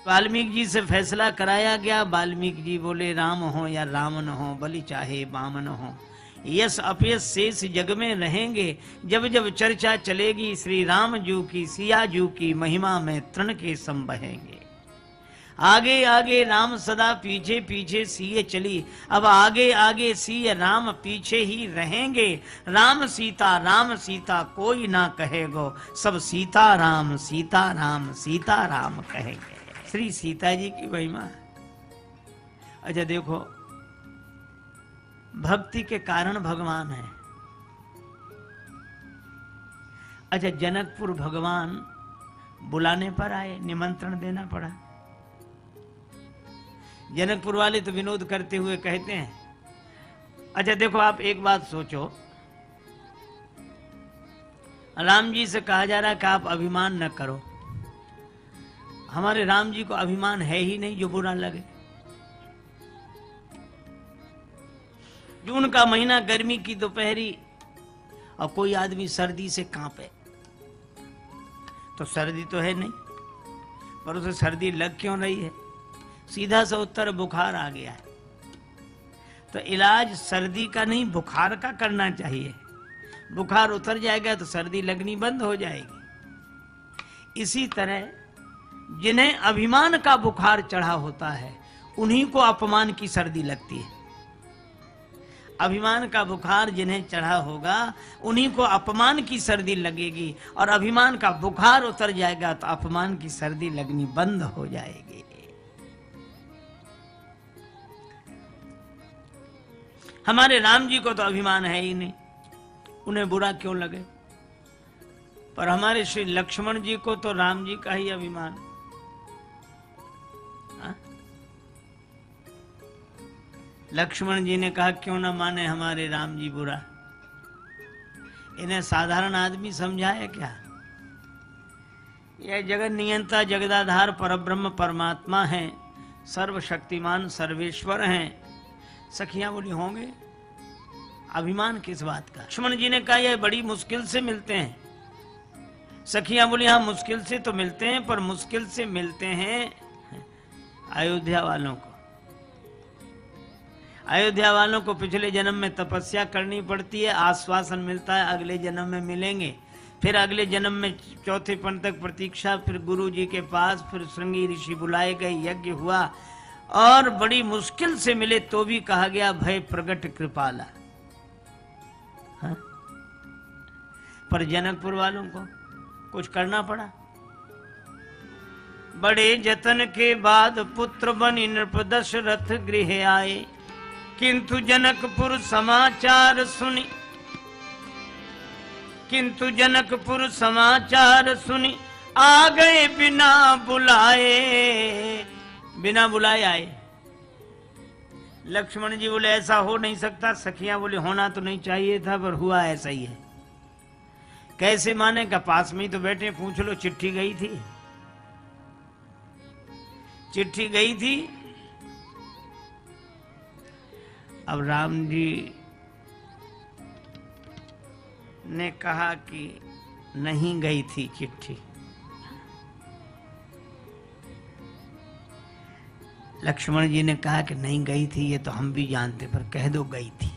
वाल्मीकि जी से फैसला कराया गया। वाल्मीकि जी बोले राम हो या रावण हो, बलि चाहे बामन हो, यश अपयश शेष जग में रहेंगे। जब जब चर्चा चलेगी श्री राम जू की, सिया जू की महिमा में तृण के सम बहेंगे। आगे आगे राम सदा, पीछे पीछे सिय चली। अब आगे आगे सिय राम पीछे ही रहेंगे। राम सीता कोई ना कहेगो, सब सीता राम सीता राम कहेंगे। श्री सीता जी की महिमा। अच्छा देखो, भक्ति के कारण भगवान है। अच्छा, जनकपुर भगवान बुलाने पर आए, निमंत्रण देना पड़ा। जनकपुर वाले तो विनोद करते हुए कहते हैं, अच्छा देखो आप एक बात सोचो, राम जी से कहा जा रहा है कि आप अभिमान न करो। हमारे राम जी को अभिमान है ही नहीं जो बुरा लगे। जून का महीना, गर्मी की दोपहरी, और कोई आदमी सर्दी से कांपे, तो सर्दी तो है नहीं, पर उसे सर्दी लग क्यों रही है? सीधा सा उत्तर, बुखार आ गया है। तो इलाज सर्दी का नहीं बुखार का करना चाहिए। बुखार उतर जाएगा तो सर्दी लगनी बंद हो जाएगी। इसी तरह जिन्हें अभिमान का बुखार चढ़ा होता है उन्हीं को अपमान की सर्दी लगती है। अभिमान का बुखार जिन्हें चढ़ा होगा उन्हीं को अपमान की सर्दी लगेगी, और अभिमान का बुखार उतर जाएगा तो अपमान की सर्दी लगनी बंद हो जाएगी। हमारे राम जी को तो अभिमान है ही नहीं, उन्हें बुरा क्यों लगे? पर हमारे श्री लक्ष्मण जी को तो राम जी का ही अभिमान। लक्ष्मण जी ने कहा क्यों ना माने हमारे राम जी बुरा। इन्हें साधारण आदमी समझाया क्या? यह जगत नियंता जगदाधार परब्रह्म परमात्मा है, सर्वशक्तिमान सर्वेश्वर हैं। सखियां बोली होंगे, अभिमान किस बात का? लक्ष्मण जी ने कहा यह बड़ी मुश्किल से मिलते हैं। सखियां बोली हाँ मुश्किल से तो मिलते हैं, पर मुश्किल से मिलते हैं अयोध्या वालों को। अयोध्या वालों को पिछले जन्म में तपस्या करनी पड़ती है, आश्वासन मिलता है अगले जन्म में मिलेंगे। फिर अगले जन्म में चौथे पन तक प्रतीक्षा, फिर गुरु जी के पास, फिर श्रृंगी ऋषि बुलाए गए, यज्ञ हुआ, और बड़ी मुश्किल से मिले तो भी कहा गया भय प्रगट कृपाला। हाँ? पर जनकपुर वालों को कुछ करना पड़ा। बड़े जतन के बाद पुत्र बनि नृप दशरथ गृह आए, किंतु जनकपुर समाचार सुनी, किंतु जनकपुर समाचार सुनी, आ गए बिना बुलाए। बिना बुलाए आए। लक्ष्मण जी बोले ऐसा हो नहीं सकता। सखियां बोले होना तो नहीं चाहिए था, पर हुआ ऐसा ही है। कैसे माने का? पास में ही तो बैठे, पूछ लो। चिट्ठी गई थी, चिट्ठी गई थी। अब राम जी ने कहा कि नहीं गई थी चिट्ठी। लक्ष्मण जी ने कहा कि नहीं गई थी, ये तो हम भी जानते, पर कह दो गई थी।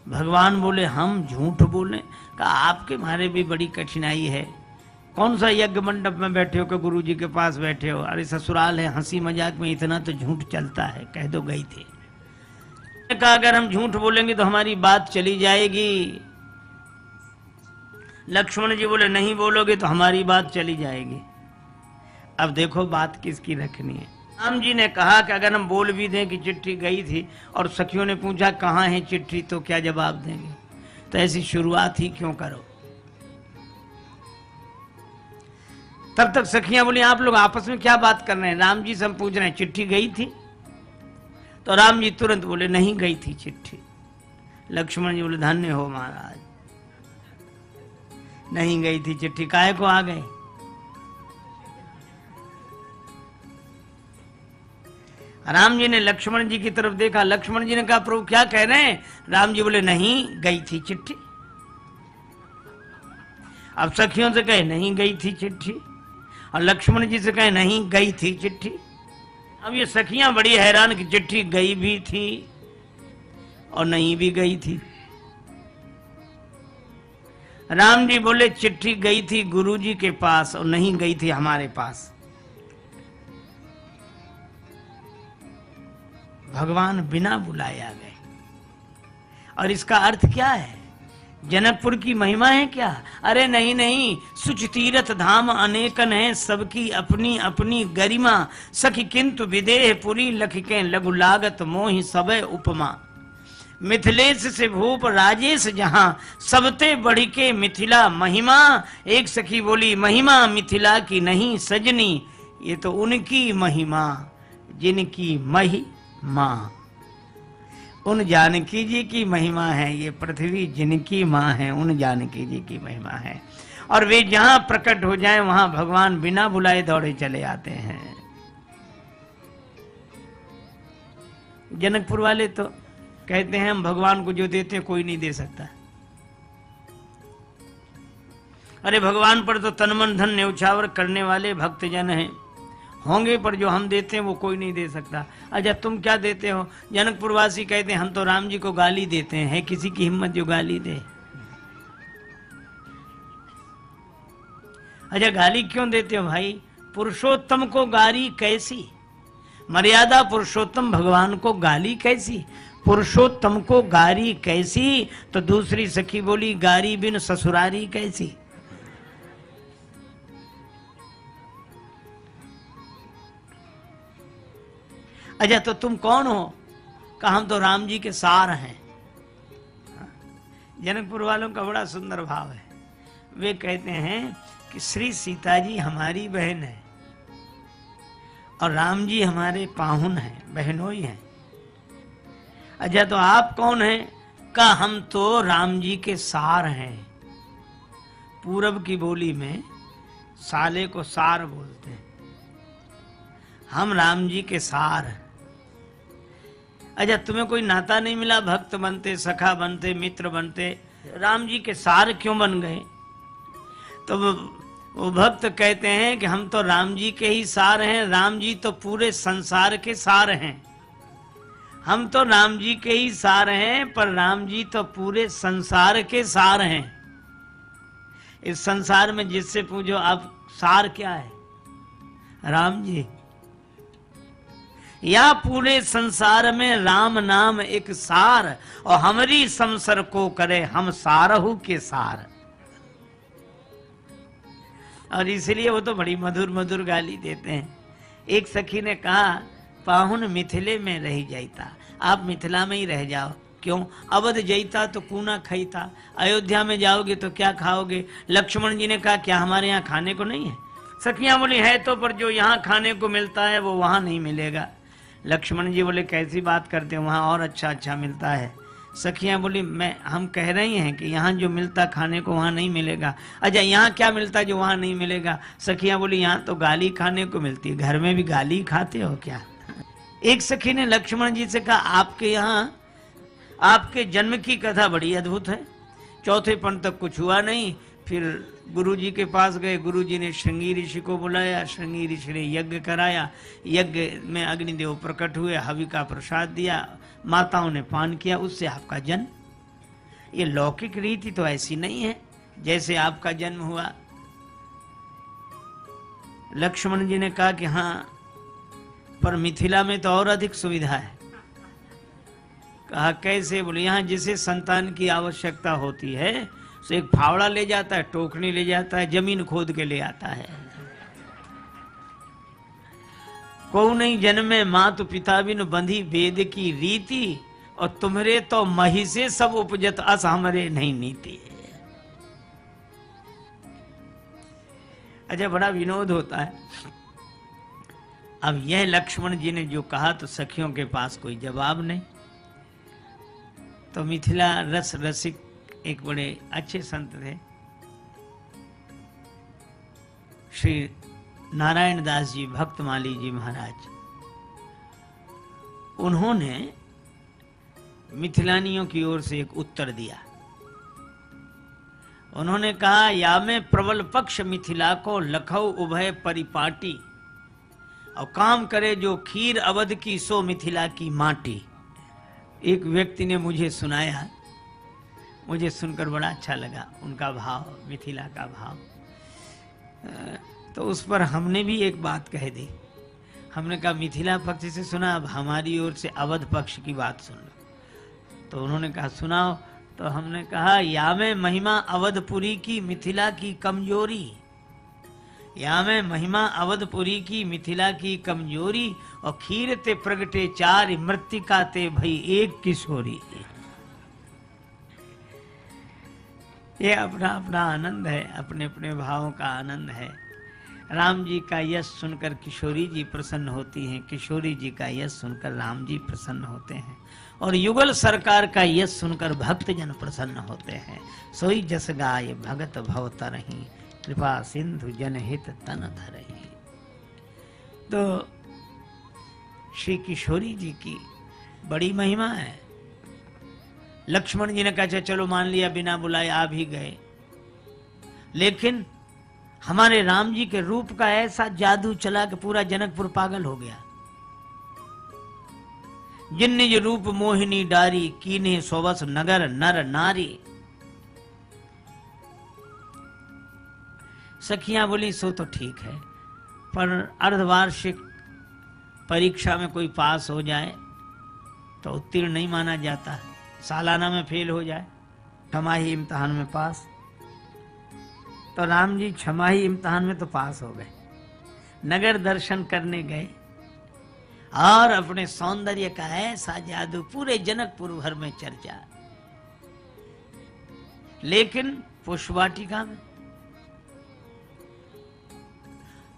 भगवान बोले हम झूठ बोले? कहा आपके मारे भी बड़ी कठिनाई है। कौन सा यज्ञ मंडप में बैठे हो कि गुरु जी के पास बैठे हो? अरे ससुराल है, हंसी मजाक में इतना तो झूठ चलता है, कह दो गई थी। कहा अगर हम झूठ बोलेंगे तो हमारी बात चली जाएगी। लक्ष्मण जी बोले नहीं बोलोगे तो हमारी बात चली जाएगी। अब देखो बात किसकी रखनी है। राम जी ने कहा कि अगर हम बोल भी दें कि चिट्ठी गई थी, और सखियों ने पूछा कहाँ है चिट्ठी, तो क्या जवाब देंगे? तो ऐसी शुरुआत ही क्यों करो? तब तक सखियां बोली आप लोग आपस में क्या बात कर रहे हैं? राम जी से हम पूछ रहे हैं चिट्ठी गई थी? तो राम जी तुरंत बोले नहीं गई थी चिट्ठी। लक्ष्मण जी बोले धन्य हो महाराज, नहीं गई थी चिट्ठी, काहे को आ गए? राम जी ने लक्ष्मण जी की तरफ देखा। लक्ष्मण जी ने कहा प्रभु क्या कह रहे हैं? राम जी बोले नहीं गई थी चिट्ठी। अब सखियों से कहे नहीं गई थी चिट्ठी, और लक्ष्मण जी से कहे नहीं गई थी चिट्ठी। अब ये सखियां बड़ी हैरान कि चिट्ठी गई भी थी और नहीं भी गई थी। राम जी बोले चिट्ठी गई थी गुरुजी के पास और नहीं गई थी हमारे पास। भगवान बिना बुलाया गए। और इसका अर्थ क्या है? जनकपुर की महिमा है क्या? अरे नहीं नहीं, सुच तीरथ धाम अनेकन है, सबकी अपनी अपनी गरिमा। सखी किंतु विदेह पुरी लखिके लघु लागत मोहि सबे उपमा। मिथिलेश से भूप राजेश जहां, सबते बढ़ी के मिथिला महिमा। एक सखी बोली महिमा मिथिला की नहीं सजनी, ये तो उनकी महिमा जिनकी महिमा। उन जानकी जी की महिमा है, ये पृथ्वी जिनकी माँ है उन जानकी जी की महिमा है। और वे जहां प्रकट हो जाएं वहां भगवान बिना बुलाए दौड़े चले आते हैं। जनकपुर वाले तो कहते हैं हम भगवान को जो देते हैं कोई नहीं दे सकता। अरे भगवान पर तो तन मन धन न्यौछावर करने वाले भक्तजन हैं होंगे, पर जो हम देते हैं वो कोई नहीं दे सकता। अच्छा तुम क्या देते हो? जनकपुर वासी कहते हैं हम तो राम जी को गाली देते हैं। है किसी की हिम्मत जो गाली दे? अच्छा गाली क्यों देते हो भाई? पुरुषोत्तम को गाली कैसी? मर्यादा पुरुषोत्तम भगवान को गाली कैसी? पुरुषोत्तम को गारी कैसी? तो दूसरी सखी बोली गारी बिन ससुरारी कैसी। अच्छा तो तुम कौन हो? कहा हम तो राम जी के सार हैं। जनकपुर वालों का बड़ा सुंदर भाव है। वे कहते हैं कि श्री सीता जी हमारी बहन है और राम जी हमारे पाहुन हैं, बहनोई हैं। अच्छा तो आप कौन हैं? कहा हम तो राम जी के सार हैं। पूरब की बोली में साले को सार बोलते हैं। हम राम जी के सार हैं। अच्छा तुम्हें कोई नाता नहीं मिला? भक्त बनते, सखा बनते, मित्र बनते, राम जी के सार क्यों बन गए? तो वो भक्त कहते हैं कि हम तो राम जी के ही सार हैं। राम जी तो पूरे संसार के सार हैं। हम तो राम जी के ही सार हैं, पर राम जी तो पूरे संसार के सार हैं। इस संसार में जिससे पूछो आप सार क्या है? राम जी। या पूरे संसार में राम नाम एक सार, और हमारी संसर को करे हम सारहू के सार। और इसलिए वो तो बड़ी मधुर मधुर गाली देते हैं। एक सखी ने कहा पाहुन मिथिले में रह जाता, आप मिथिला में ही रह जाओ। क्यों? अवध जईता तो कूना खईता, अयोध्या में जाओगे तो क्या खाओगे? लक्ष्मण जी ने कहा क्या हमारे यहाँ खाने को नहीं है? सखियां बोली है तो, पर जो यहाँ खाने को मिलता है वो वहां नहीं मिलेगा। लक्ष्मण जी बोले कैसी बात करते हैं, वहां और अच्छा अच्छा मिलता है। सखियां बोली हम कह रही हैं कि यहाँ जो मिलता खाने को वहां नहीं मिलेगा। अच्छा यहाँ क्या मिलता जो वहां नहीं मिलेगा? सखियां बोली यहाँ तो गाली खाने को मिलती है। घर में भी गाली खाते हो क्या? एक सखी ने लक्ष्मण जी से कहा आपके यहाँ आपके जन्म की कथा बड़ी अद्भुत है। चौथे पन तक कुछ हुआ नहीं, फिर गुरुजी के पास गए। गुरुजी ने श्रृंगी ऋषि को बुलाया, श्रृंगी ऋषि ने यज्ञ कराया। यज्ञ में अग्निदेव प्रकट हुए, हवि का प्रसाद दिया, माताओं ने पान किया, उससे आपका जन्म। ये लौकिक रीति तो ऐसी नहीं है जैसे आपका जन्म हुआ। लक्ष्मण जी ने कहा कि हाँ, पर मिथिला में तो और अधिक सुविधा है। कहा कैसे? बोले यहाँ जिसे संतान की आवश्यकता होती है तो एक फावड़ा ले जाता है, टोकनी ले जाता है, जमीन खोद के ले आता है। को नहीं जन्मे मातु पिता बिन बंधी वेद की रीति, और तुम्हारे तो मही से सब उपजत अस हमरे नहीं नीति। अच्छा बड़ा विनोद होता है। अब यह लक्ष्मण जी ने जो कहा तो सखियों के पास कोई जवाब नहीं। तो मिथिला रस रसिक एक बड़े अच्छे संत थे, श्री नारायण दास जी भक्तमाली जी महाराज। उन्होंने मिथिलानियों की ओर से एक उत्तर दिया। उन्होंने कहा, या में प्रबल पक्ष मिथिला को लखौ उभय परिपाटी, और काम करे जो खीर अवध की सो मिथिला की माटी। एक व्यक्ति ने मुझे सुनाया, मुझे सुनकर बड़ा अच्छा लगा उनका भाव, मिथिला का भाव। तो उस पर हमने भी एक बात कह दी। हमने कहा मिथिला पक्ष से सुना, अब हमारी ओर से अवध पक्ष की बात सुन लो। तो उन्होंने कहा सुनाओ। तो हमने कहा, या में महिमा अवधपुरी की मिथिला की कमजोरी, या में महिमा अवधपुरी की मिथिला की कमजोरी, और खीर ते प्रगटे चार मृतिका ते भई एक किशोरी। ये अपना अपना आनंद है, अपने अपने भावों का आनंद है। राम जी का यश सुनकर किशोरी जी प्रसन्न होती हैं, किशोरी जी का यश सुनकर राम जी प्रसन्न होते हैं, और युगल सरकार का यश सुनकर भक्तजन प्रसन्न होते हैं। सोई जस गाय भगत भव तरहि, कृपा सिंधु जनहित तन धरहि। तो श्री किशोरी जी की बड़ी महिमा है। लक्ष्मण जी ने कहा चलो मान लिया, बिना बुलाए आ भी गए, लेकिन हमारे राम जी के रूप का ऐसा जादू चला कि पूरा जनकपुर पागल हो गया। जिन निज रूप मोहिनी डारी, कीने सोवस नगर नर नारी। सखियां बोली सो तो ठीक है, पर अर्धवार्षिक परीक्षा में कोई पास हो जाए तो उत्तीर्ण नहीं माना जाता, सालाना में फेल हो जाए, छमाही इम्तिहान में पास। तो राम जी छमाही इम्तिहान में तो पास हो गए, नगर दर्शन करने गए, और अपने सौंदर्य का ऐसा जादू, पूरे जनकपुर भर में चर्चा। लेकिन पुष्पवाटिका में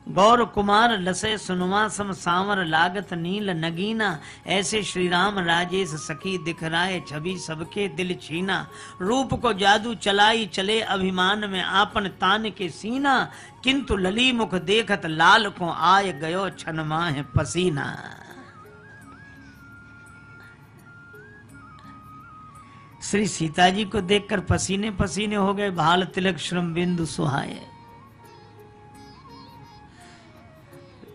गौर कुमार लसे सुनुमा सम सांवर लागत नील नगीना, ऐसे श्री राम राजेश सखी दिखराए छवि सबके दिल छीना। रूप को जादू चलाई चले अभिमान में आपन तान के सीना, किंतु लली मुख देखत लाल को आय गयो छन माह पसीना। श्री सीता जी को देखकर पसीने पसीने हो गए, भाल तिलक श्रम बिंदु सुहाए।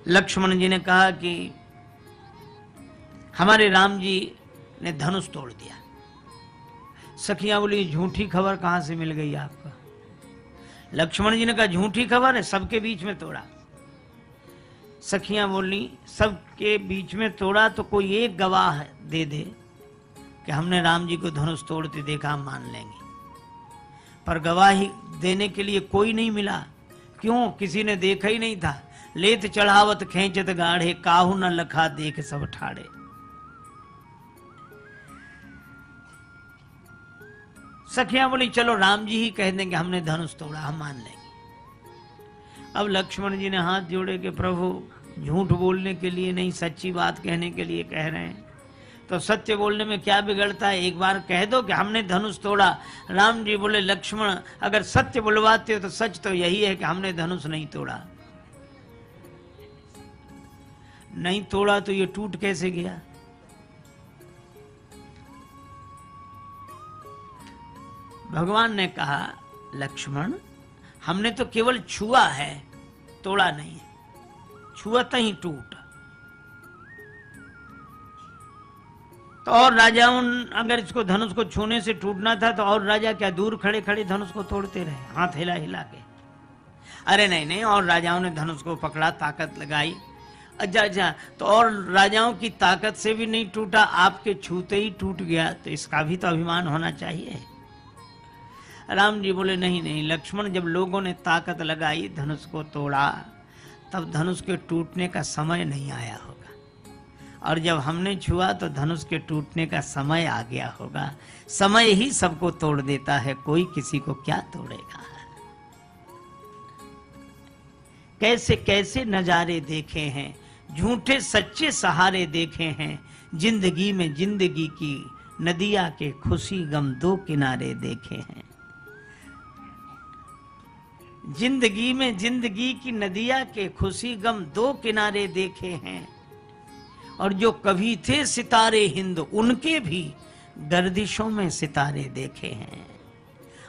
लक्ष्मण जी ने कहा कि हमारे राम जी ने धनुष तोड़ दिया। सखियां बोली झूठी खबर कहां से मिल गई आपको? लक्ष्मण जी ने कहा झूठी खबर है, सबके बीच में तोड़ा। सखियां बोली सबके बीच में तोड़ा तो कोई एक गवाह दे दे कि हमने राम जी को धनुष तोड़ते देखा, हम मान लेंगे। पर गवाही देने के लिए कोई नहीं मिला। क्यों? किसी ने देखा ही नहीं था। लेत चढ़ावत खेचत गाढ़े, काहू न लखा देख सब ठाड़े। सखियां बोली चलो राम जी ही कह देंगे हमने धनुष तोड़ा, हम मान लेंगे। अब लक्ष्मण जी ने हाथ जोड़े कि प्रभु झूठ बोलने के लिए नहीं, सच्ची बात कहने के लिए कह रहे हैं, तो सत्य बोलने में क्या बिगड़ता है, एक बार कह दो कि हमने धनुष तोड़ा। राम जी बोले लक्ष्मण अगर सत्य बुलवाते हो तो सच तो यही है कि हमने धनुष नहीं तोड़ा। नहीं तोड़ा तो ये टूट कैसे गया? भगवान ने कहा लक्ष्मण हमने तो केवल छुआ है, तोड़ा नहीं है, छुआ तो ही टूट। तो और राजाओं अगर इसको धनुष को छूने से टूटना था तो और राजा क्या दूर खड़े खड़े धनुष को तोड़ते रहे, हाथ हिला हिला के? अरे नहीं नहीं, और राजाओं ने धनुष को पकड़ा, ताकत लगाई। अच्छा, तो और राजाओं की ताकत से भी नहीं टूटा, आपके छूते ही टूट गया, तो इसका भी तो अभिमान होना चाहिए। राम जी बोले नहीं नहीं लक्ष्मण, जब लोगों ने ताकत लगाई धनुष को तोड़ा, तब धनुष के टूटने का समय नहीं आया होगा, और जब हमने छुआ तो धनुष के टूटने का समय आ गया होगा। समय ही सबको तोड़ देता है, कोई किसी को क्या तोड़ेगा। कैसे कैसे नजारे देखे हैं, झूठे सच्चे सहारे देखे हैं, जिंदगी में जिंदगी की नदिया के खुशी गम दो किनारे देखे हैं। जिंदगी में जिंदगी की नदिया के खुशी गम दो किनारे देखे हैं, और जो कभी थे सितारे हिंद उनके भी गर्दिशों में सितारे देखे हैं।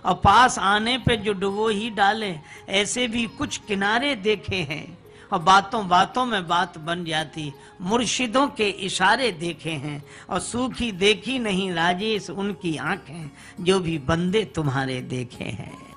और पास आने पे जो डुबो ही डाले, ऐसे भी कुछ किनारे देखे हैं और बातों बातों में बात बन जाती। मुर्शिदों के इशारे देखे हैं और सूखी देखी नहीं राजेश उनकी आंखें, जो भी बंदे तुम्हारे देखे हैं।